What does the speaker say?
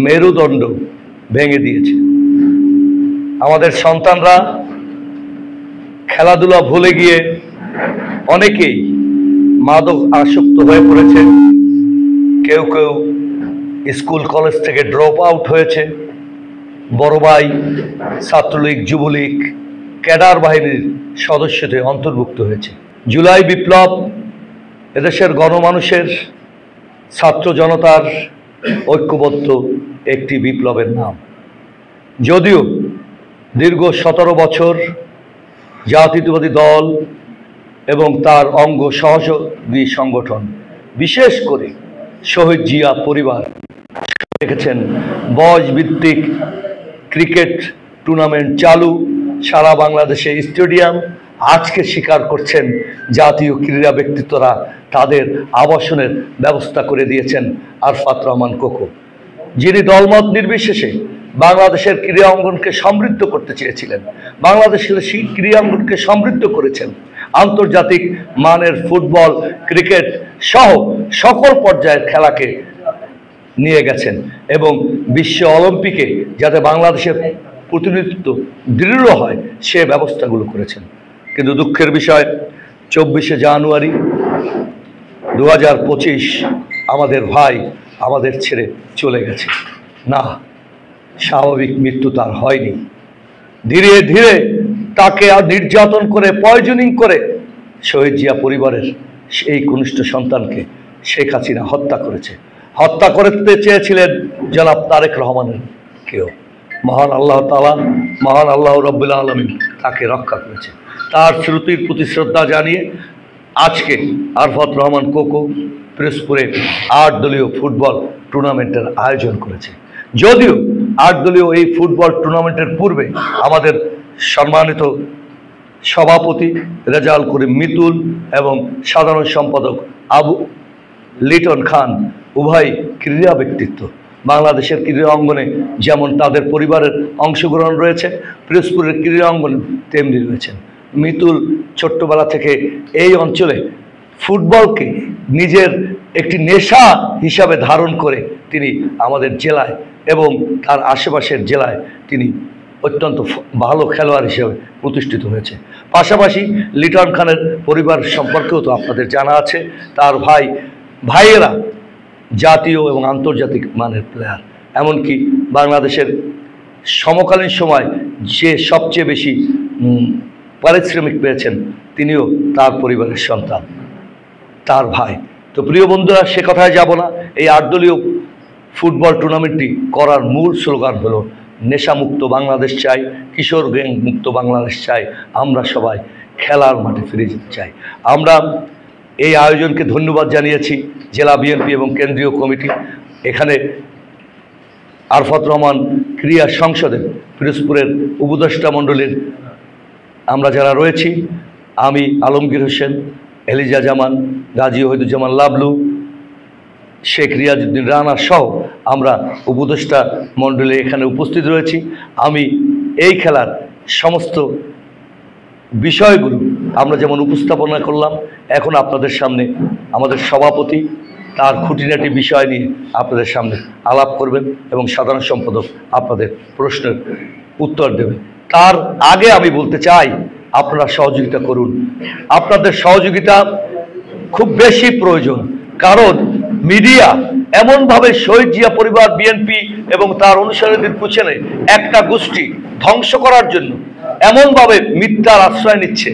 মেরুদণ্ড ভেঙে দিয়েছে। আমাদের সন্তানরা খেলাধুলা ভুলে গিয়ে অনেকেই মাদক আসক্ত হয়ে পড়েছে। কেউ কেউ স্কুল কলেজ থেকে ড্রপ আউট হয়েছে। বড় ভাই ছাত্রলীগ, যুবলীগ, ক্যাডার বাহিনীর সদস্যদের অন্তর্ভুক্ত হয়েছে। জুলাই বিপ্লব এদেশের গণমানুষের, ছাত্র জনতার ঐক্যবদ্ধ একটি বিপ্লবের নাম। যদিও দীর্ঘ 17 বছর জাতীয়তাবাদী দল এবং তার অঙ্গ সহযোগী সংগঠন, বিশেষ করে শহীদ জিয়া পরিবার রেখেছেন বয়স ভিত্তিক ক্রিকেট টুর্নামেন্ট চালু, সারা বাংলাদেশে স্টেডিয়াম। আজকে স্বীকার করছেন জাতীয় ক্রীড়া ব্যক্তিত্বরা তাদের আবাসনের ব্যবস্থা করে দিয়েছেন আরফাত রহমান কোকো, যিনি দলমত নির্বিশেষে বাংলাদেশের ক্রীড়া অঙ্গনকে সমৃদ্ধ করতে চেয়েছিলেন। বাংলাদেশের সেই ক্রীড়া অঙ্গনকে সমৃদ্ধ করেছেন। আন্তর্জাতিক মানের ফুটবল, ক্রিকেট সহ সকল পর্যায়ের খেলাকে নিয়ে গেছেন এবং বিশ্ব অলিম্পিকে যাতে বাংলাদেশের প্রতিনিধিত্ব দৃঢ় হয় সে ব্যবস্থাগুলো করেছেন। কিন্তু দুঃখের বিষয়, 24শে জানুয়ারি 2025 আমাদের ভাই আমাদের ছেড়ে চলে গেছে। না, স্বাভাবিক মৃত্যু তার হয়নি। ধীরে ধীরে তাকে নির্যাতন করে, পয়জনিং করে শহীদ জিয়া পরিবারের সেই কনিষ্ঠ সন্তানকে শেখ হাসিনা হত্যা করেছে। হত্যা করতে চেয়েছিলেন জনাব তারেক রহমানের কেউ। মহান আল্লাহ তাআলা, মহান আল্লাহ রব্বুল আলামিন তাকে রক্ষা করেছে। তার স্মৃতির প্রতি শ্রদ্ধা জানিয়ে আজকে আরফাত রহমান কোকো পিরোজপুরে 8 দলীয় ফুটবল টুর্নামেন্টের আয়োজন করেছে। যদিও 8 দলীয় এই ফুটবল টুর্নামেন্টের পূর্বে আমাদের সম্মানিত সভাপতি রেজাউল করিম মিতুল এবং সাধারণ সম্পাদক আবু লিটন খান উভয় ক্রীড়া ব্যক্তিত্ব। বাংলাদেশের ক্রীড়া অঙ্গনে যেমন তাদের পরিবারের অংশগ্রহণ রয়েছে, পিরোজপুরের ক্রীড়া অঙ্গনে তেমনি রয়েছেন। মিতুল ছোট্টবেলা থেকে এই অঞ্চলে ফুটবলকে নিজের একটি নেশা হিসাবে ধারণ করে তিনি আমাদের জেলায় এবং তার আশেপাশের জেলায় তিনি অত্যন্ত ভালো খেলোয়াড় হিসেবে প্রতিষ্ঠিত হয়েছে। পাশাপাশি লিটন খানের পরিবার সম্পর্কেও তো আপনাদের জানা আছে। তার ভাইয়েরা জাতীয় এবং আন্তর্জাতিক মানের প্লেয়ার। এমনকি বাংলাদেশের সমকালীন সময় যে সবচেয়ে বেশি পারিশ্রমিক পেয়েছেন তিনিও তার পরিবারের সন্তান, তার ভাই। তো প্রিয় বন্ধুরা, সে কথায় যাব না। এই 8 দলীয় ফুটবল টুর্নামেন্টটি করার মূল স্লোগান হলো নেশামুক্ত বাংলাদেশ চাই, কিশোর গ্যাং মুক্ত বাংলাদেশ চাই, আমরা সবাই খেলার মাঠে ফিরে যেতে চাই। আমরা এই আয়োজনকে ধন্যবাদ জানিয়েছি জেলা বিএনপি এবং কেন্দ্রীয় কমিটি। এখানে আরফাত রহমান ক্রীড়া সংসদের পিরোজপুরের উপদেষ্টা মণ্ডলীর আমরা যারা রয়েছি, আমি আলমগীর হোসেন, এলিজা জামান, গাজী ওহিদুজ্জামান লাবলু, শেখ রিয়াজউদ্দিন রানা সহ আমরা উপদেষ্টা মণ্ডলী এখানে উপস্থিত রয়েছি। আমি এই খেলার সমস্ত বিষয়গুলো আমরা যেমন উপস্থাপনা করলাম, এখন আপনাদের সামনে আমাদের সভাপতি তার খুঁটিনাটি বিষয় নিয়ে আপনাদের সামনে আলাপ করবেন এবং সাধারণ সম্পাদক আপনাদের প্রশ্নের উত্তর দেবেন। তার আগে আমি বলতে চাই, আপনারা সহযোগিতা করুন। আপনাদের সহযোগিতা খুব বেশি প্রয়োজন, কারণ মিডিয়া এমনভাবে শহীদ জিয়া পরিবার, বিএনপি এবং তার অনুসারীদের পিছনে একটা গোষ্ঠী ধ্বংস করার জন্য এমনভাবে মিথ্যার আশ্রয় নিচ্ছে